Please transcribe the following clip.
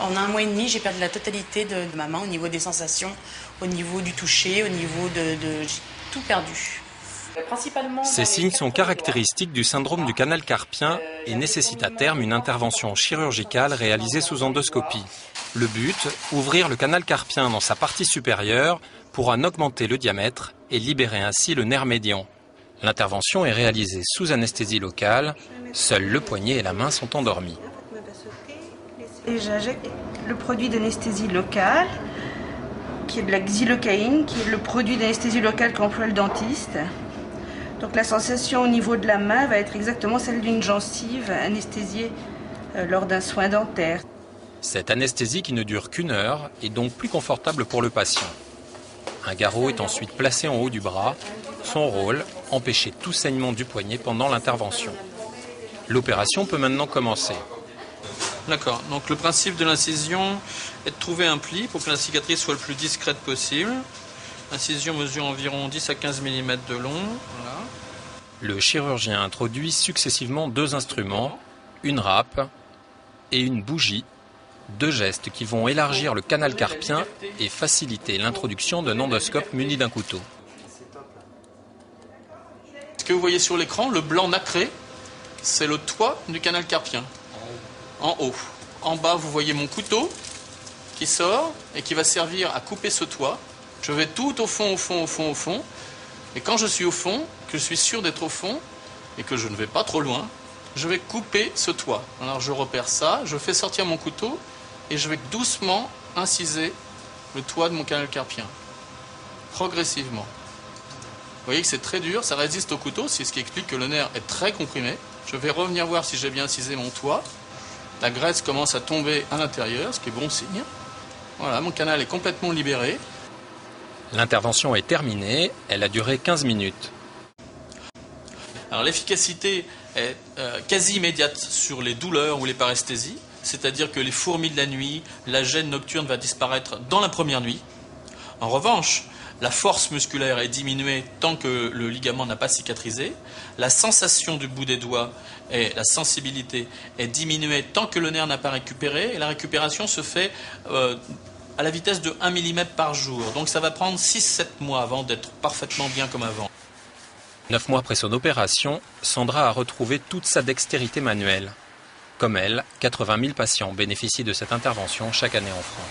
En 1 mois et demi, j'ai perdu la totalité de ma main au niveau des sensations, au niveau du toucher, au niveau j'ai tout perdu. Ces signes sont caractéristiques du syndrome du canal carpien et nécessitent à terme une intervention chirurgicale réalisée sous endoscopie. Le but, ouvrir le canal carpien dans sa partie supérieure pour en augmenter le diamètre et libérer ainsi le nerf médian. L'intervention est réalisée sous anesthésie locale, seuls le poignet et la main sont endormis. Et j'injecte le produit d'anesthésie locale, qui est de la xylocaïne, qui est le produit d'anesthésie locale qu'emploie le dentiste. Donc la sensation au niveau de la main va être exactement celle d'une gencive anesthésiée lors d'un soin dentaire. Cette anesthésie qui ne dure qu'1 heure est donc plus confortable pour le patient. Un garrot est ensuite placé en haut du bras. Son rôle, empêcher tout saignement du poignet pendant l'intervention. L'opération peut maintenant commencer. D'accord, donc le principe de l'incision est de trouver un pli pour que la cicatrice soit le plus discrète possible. L'incision mesure environ 10 à 15 mm de long. Voilà. Le chirurgien introduit successivement 2 instruments, une râpe et une bougie, 2 gestes qui vont élargir le canal carpien et faciliter l'introduction d'un endoscope muni d'un couteau. Ce que vous voyez sur l'écran, le blanc nacré, c'est le toit du canal carpien. En haut. En bas, vous voyez mon couteau qui sort et qui va servir à couper ce toit. Je vais tout au fond, au fond, au fond, au fond. Et quand je suis au fond, que je suis sûr d'être au fond et que je ne vais pas trop loin, je vais couper ce toit. Alors je repère ça, je fais sortir mon couteau et je vais doucement inciser le toit de mon canal carpien. Progressivement. Vous voyez que c'est très dur, ça résiste au couteau, c'est ce qui explique que le nerf est très comprimé. Je vais revenir voir si j'ai bien incisé mon toit. La graisse commence à tomber à l'intérieur, ce qui est bon signe. Voilà, mon canal est complètement libéré. L'intervention est terminée, elle a duré 15 minutes. Alors l'efficacité est quasi immédiate sur les douleurs ou les paresthésies, c'est-à-dire que les fourmis de la nuit, la gêne nocturne va disparaître dans la première nuit. En revanche, la force musculaire est diminuée tant que le ligament n'a pas cicatrisé. La sensation du bout des doigts et la sensibilité est diminuée tant que le nerf n'a pas récupéré. Et la récupération se fait à la vitesse de 1 mm par jour. Donc ça va prendre 6-7 mois avant d'être parfaitement bien comme avant. 9 mois après son opération, Sandra a retrouvé toute sa dextérité manuelle. Comme elle, 80 000 patients bénéficient de cette intervention chaque année en France.